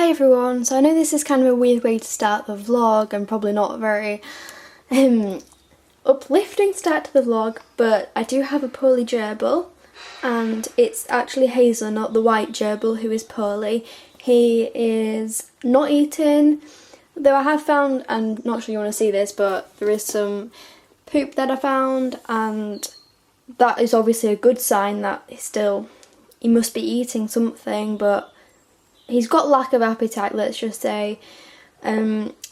Hi everyone, so I know this is kind of a weird way to start the vlog and probably not a very uplifting start to the vlog, but I do have a poorly gerbil and it's actually Hazelnut, the white gerbil, who is poorly. He is not eating, though I have found, I'm not sure you want to see this, but there is some poop that I found, and that is obviously a good sign that he must be eating something, but he's got lack of appetite, let's just say.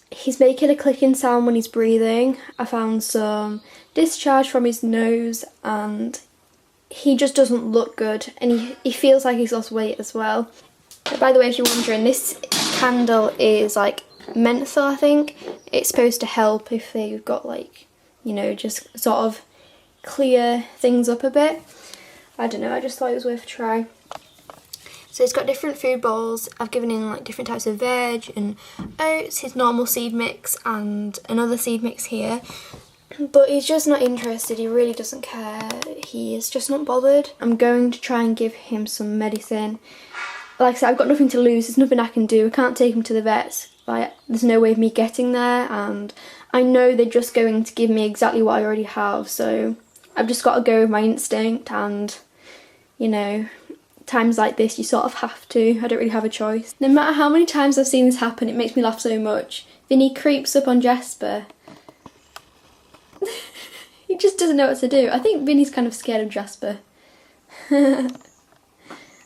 He's making a clicking sound when he's breathing. I found some discharge from his nose and he just doesn't look good, and he feels like he's lost weight as well. But by the way, if you're wondering, this candle is like menthol, I think. It's supposed to help if they've got like, you know, just sort of clear things up a bit. I don't know, I just thought it was worth a try. So he's got different food bowls. I've given him like different types of veg and oats, his normal seed mix and another seed mix here. But he's just not interested, he really doesn't care. He is just not bothered. I'm going to try and give him some medicine. Like I said, I've got nothing to lose, there's nothing I can do. I can't take him to the vets. Like, there's no way of me getting there, and I know they're just going to give me exactly what I already have, so I've just got to go with my instinct, and, you know, times like this you sort of have to. I don't really have a choice. No matter how many times I've seen this happen, it makes me laugh so much. Vinny creeps up on Jasper. He just doesn't know what to do. I think Vinny's kind of scared of Jasper.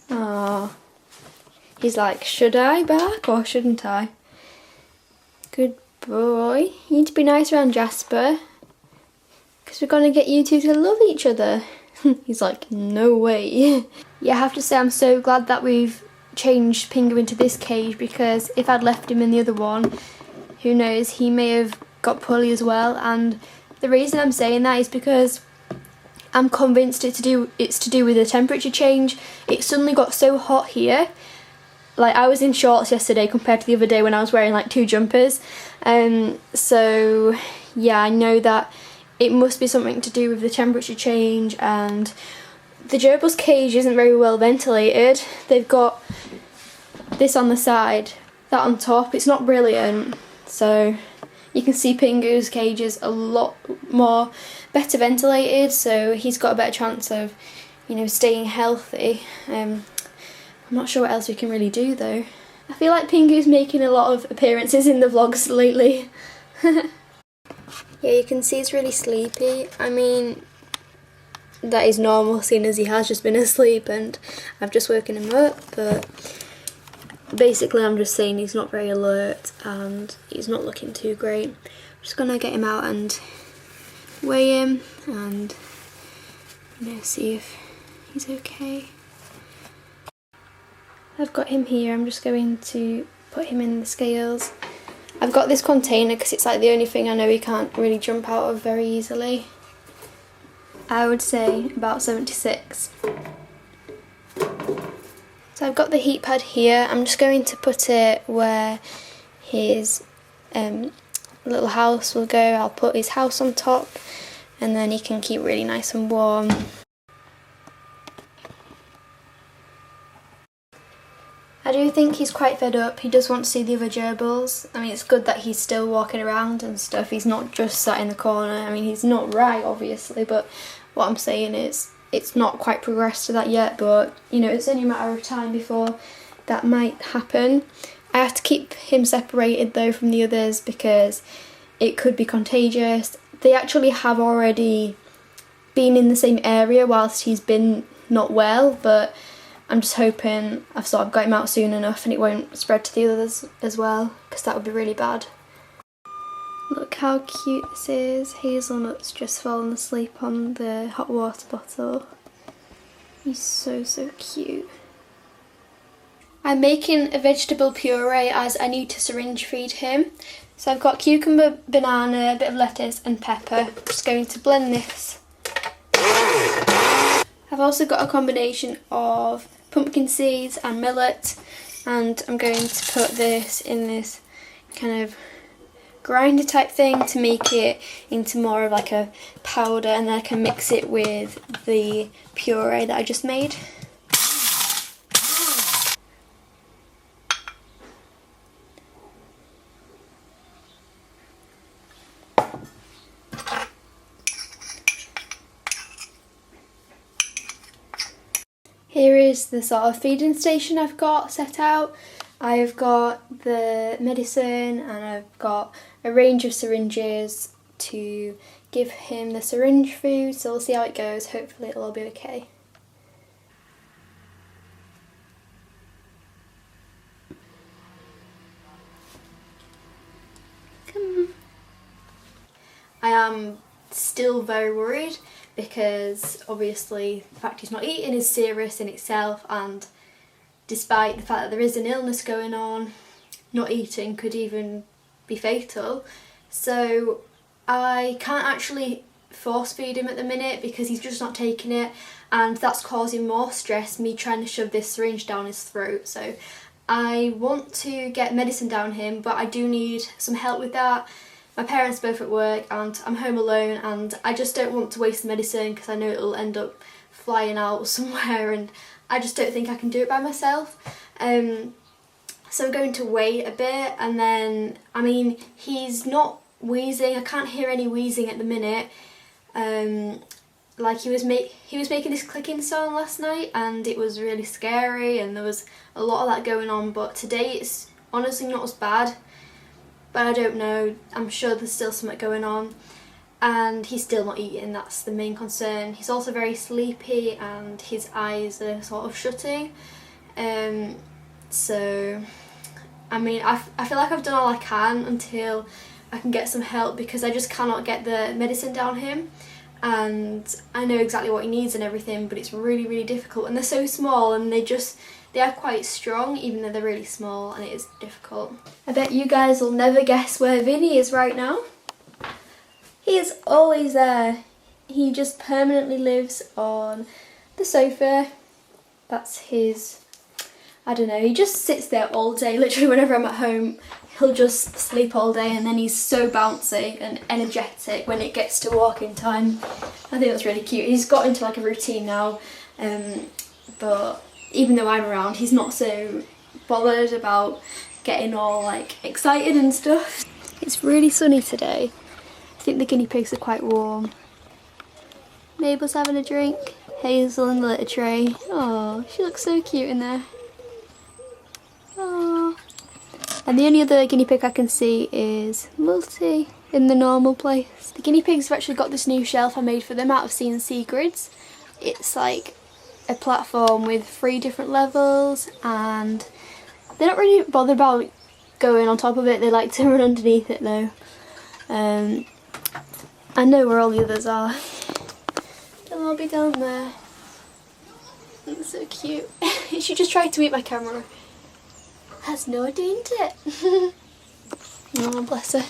Aww. He's like, should I bark or shouldn't I? Good boy. You need to be nice around Jasper, because we're going to get you two to love each other. He's like, no way. Yeah, I have to say I'm so glad that we've changed Pingu into this cage, because if I'd left him in the other one, who knows, he may have got poorly as well. And the reason I'm saying that is because I'm convinced it's to do with the temperature change. It suddenly got so hot here. Like, I was in shorts yesterday compared to the other day when I was wearing like 2 jumpers. So yeah, I know that it must be something to do with the temperature change, and the gerbil's cage isn't very well ventilated. They've got this on the side, that on top. It's not brilliant. So you can see Pingu's cage is a lot more better ventilated, so he's got a better chance of, you know, staying healthy. I'm not sure what else we can really do though. I feel like Pingu's making a lot of appearances in the vlogs lately. Yeah, you can see he's really sleepy. I mean, that is normal, seeing as he has just been asleep and I've just woken him up, but basically I'm just saying he's not very alert and he's not looking too great. I'm just gonna get him out and weigh him and, you know, see if he's okay. I've got him here. I'm just going to put him in the scales. I've got this container because it's like the only thing I know he can't really jump out of very easily. I would say about 76. So I've got the heat pad here. I'm just going to put it where his little house will go. I'll put his house on top and then he can keep really nice and warm. I do think he's quite fed up. He does want to see the other gerbils. I mean, it's good that he's still walking around and stuff. He's not just sat in the corner. I mean, he's not right, obviously, but what I'm saying is it's not quite progressed to that yet, but, you know, it's only a matter of time before that might happen. I have to keep him separated, though, from the others because it could be contagious. They actually have already been in the same area whilst he's been not well, but I'm just hoping I've sort of got him out soon enough and it won't spread to the others as well, because that would be really bad. Look how cute this is. Hazelnut's just fallen asleep on the hot water bottle. He's so, so cute. I'm making a vegetable puree as I need to syringe feed him. So I've got cucumber, banana, a bit of lettuce and pepper. I'm just going to blend this. I've also got a combination of pumpkin seeds and millet, and I'm going to put this in this kind of grinder type thing to make it into more of like a powder, and then I can mix it with the puree that I just made. Here is the sort of feeding station I've got set out. I've got the medicine and I've got a range of syringes to give him the syringe food, so we'll see how it goes. Hopefully it'll all be okay. Come on. I am still very worried because obviously the fact he's not eating is serious in itself, and despite the fact that there is an illness going on, not eating could even be fatal. So I can't actually force feed him at the minute because he's just not taking it, and that's causing more stress, me trying to shove this syringe down his throat. So I want to get medicine down him, but I do need some help with that. My parents are both at work and I'm home alone, and I just don't want to waste the medicine because I know it'll end up flying out somewhere, and I just don't think I can do it by myself. So I'm going to wait a bit, and then, I mean, he's not wheezing. I can't hear any wheezing at the minute. Like he was making this clicking sound last night, and it was really scary, and there was a lot of that going on. But today it's honestly not as bad. But I don't know, I'm sure there's still something going on, and he's still not eating. That's the main concern. He's also very sleepy and his eyes are sort of shutting. So I mean, I feel like I've done all I can until I can get some help, because I just cannot get the medicine down him, and I know exactly what he needs and everything, but it's really, really difficult, and they're so small, and they are quite strong even though they're really small, and it is difficult. I bet you guys will never guess where Vinny is right now. He is always there. He just permanently lives on the sofa. That's his, I don't know, he just sits there all day. Literally whenever I'm at home, he'll just sleep all day, and then he's so bouncy and energetic when it gets to walking time. I think that's really cute. He's got into like a routine now, but even though I'm around, he's not so bothered about getting all like excited and stuff. It's really sunny today. I think the guinea pigs are quite warm. Mabel's having a drink. Hazel in the litter tray. Oh, she looks so cute in there. Oh. And the only other guinea pig I can see is Multi in the normal place. The guinea pigs have actually got this new shelf I made for them out of CNC grids. It's like a platform with 3 different levels, and they're not really bothered about going on top of it. They like to run underneath it though. I know where all the others are. They'll all be down there. They're so cute. She just tried to eat my camera. Has no doing it. Oh, bless her.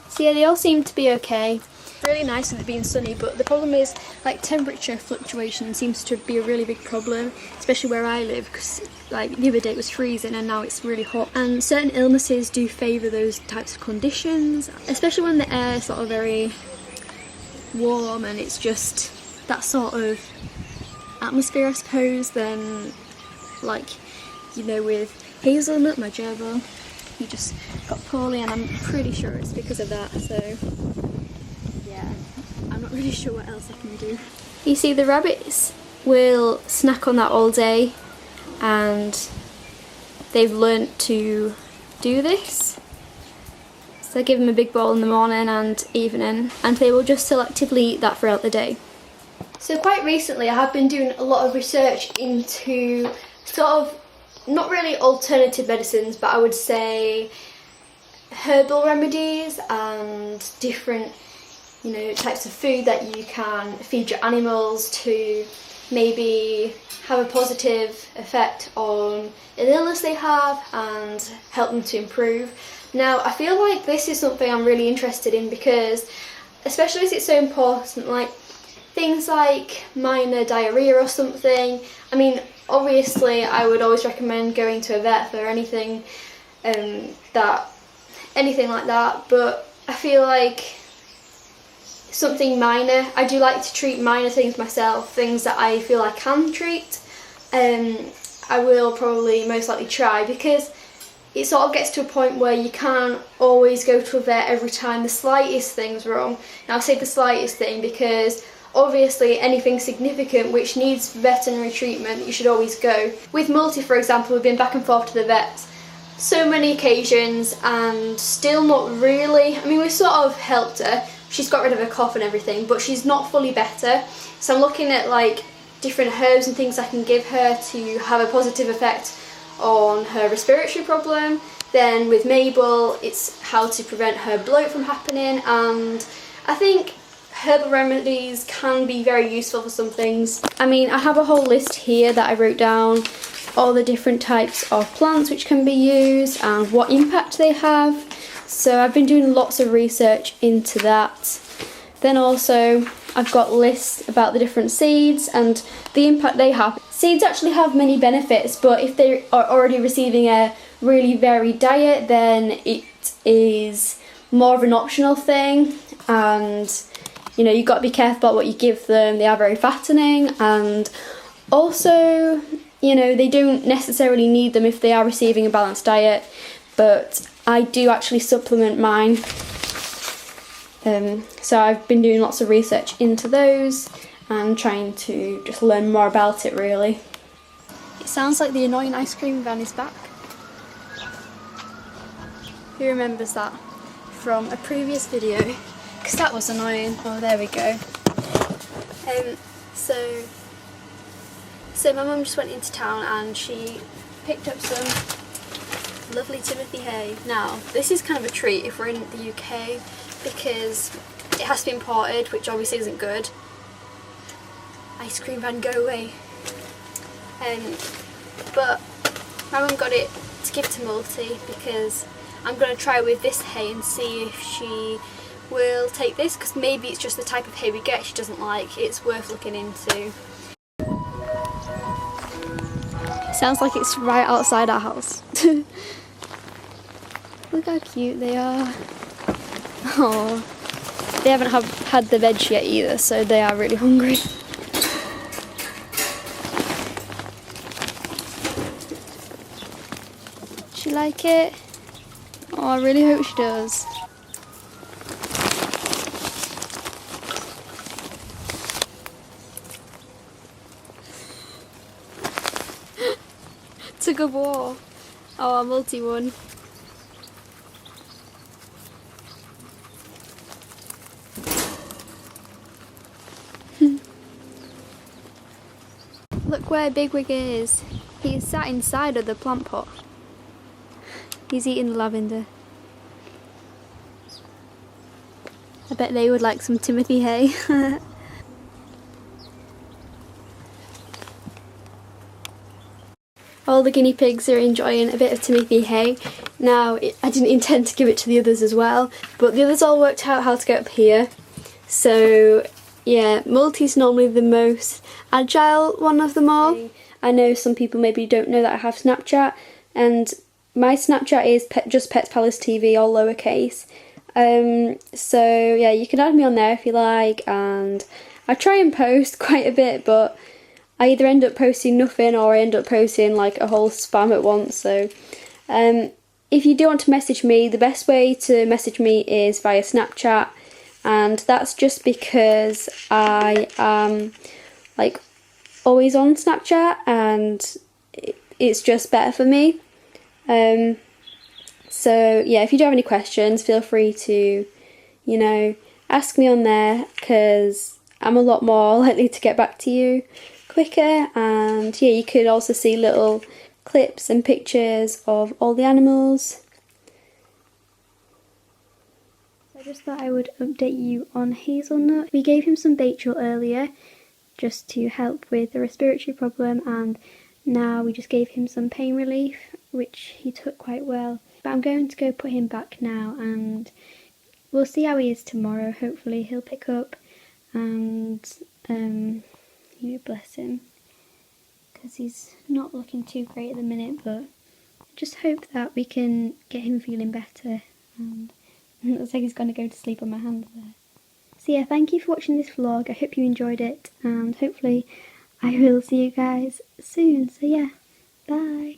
So yeah, they all seem to be okay. Really nice with it being sunny, but the problem is like temperature fluctuation seems to be a really big problem, especially where I live, because like the other day it was freezing and now it's really hot, and certain illnesses do favour those types of conditions, especially when the air is sort of very warm and it's just that sort of atmosphere, I suppose. Then like, you know, with Hazelnut, my gerbil, he just got poorly, and I'm pretty sure it's because of that, so I'm not really sure what else I can do. You see, the rabbits will snack on that all day, and they've learnt to do this. So I give them a big bowl in the morning and evening, and they will just selectively eat that throughout the day. So quite recently I have been doing a lot of research into sort of, not really alternative medicines, but I would say herbal remedies and different, you know, types of food that you can feed your animals to maybe have a positive effect on an illness they have and help them to improve. Now, I feel like this is something I'm really interested in, because especially as it's so important, like things like minor diarrhea or something. I mean, obviously I would always recommend going to a vet for anything like that, but I feel like something minor, I do like to treat minor things myself, things that I feel I can treat. I will probably most likely try, because it sort of gets to a point where you can't always go to a vet every time the slightest thing's wrong. Now I say the slightest thing because Obviously, anything significant which needs veterinary treatment, you should always go. With Multi, for example, we've been back and forth to the vets so many occasions and still not really. I mean, we've sort of helped her. She's got rid of her cough and everything, but she's not fully better. So I'm looking at like different herbs and things I can give her to have a positive effect on her respiratory problem. Then with Mabel, it's how to prevent her bloat from happening, and I think herbal remedies can be very useful for some things. I mean, I have a whole list here that I wrote down, all the different types of plants which can be used and what impact they have. So I've been doing lots of research into that. Then also I've got lists about the different seeds and the impact they have. Seeds actually have many benefits, but if they are already receiving a really varied diet, then it is more of an optional thing, and you know, you've got to be careful about what you give them. They are very fattening, and also, you know, they don't necessarily need them if they are receiving a balanced diet, but I do actually supplement mine. So I've been doing lots of research into those and trying to just learn more about it, really. It sounds like the annoying ice cream van is back. Who remembers that from a previous video? Because that was annoying. Oh, there we go. So my mum just went into town and she picked up some lovely Timothy hay. Now, this is kind of a treat if we're in the UK because it has to be imported, which obviously isn't good. Ice cream van, go away. But my mum got it to give to Multi because I'm going to try with this hay and see if she will take this, because maybe it's just the type of hay we get she doesn't like. It's worth looking into. It sounds like it's right outside our house. Look how cute they are. Oh, they haven't had the veg yet either, so they are really hungry. Does she like it? Oh, I really hope she does. Tug of war. Oh, Multi won. Look where Bigwig is. He's sat inside of the plant pot. He's eating the lavender. I bet they would like some Timothy hay. All the guinea pigs are enjoying a bit of Timothy hay. Now, I didn't intend to give it to the others as well, but the others all worked out how to get up here. So yeah, Multi's normally the most agile one of them all. I know some people maybe don't know that I have Snapchat, and my Snapchat is just Pets Palace TV, all lowercase. So yeah, you can add me on there if you like, and I try and post quite a bit, but I either end up posting nothing or I end up posting like a whole spam at once. So if you do want to message me, the best way to message me is via Snapchat, and that's just because I am like always on Snapchat and it's just better for me. So yeah, if you do have any questions, feel free to, you know, ask me on there, because I'm a lot more likely to get back to you quicker. And yeah, you could also see little clips and pictures of all the animals. I just thought I would update you on Hazelnut. We gave him some Baytril earlier just to help with the respiratory problem, and now we just gave him some pain relief, which he took quite well. But I'm going to go put him back now, and we'll see how he is tomorrow. Hopefully he'll pick up, and you bless him, because he's not looking too great at the minute, but I just hope that we can get him feeling better. And it looks like he's going to go to sleep on my hand there. So yeah, thank you for watching this vlog. I hope you enjoyed it, and hopefully I will see you guys soon. So yeah, bye.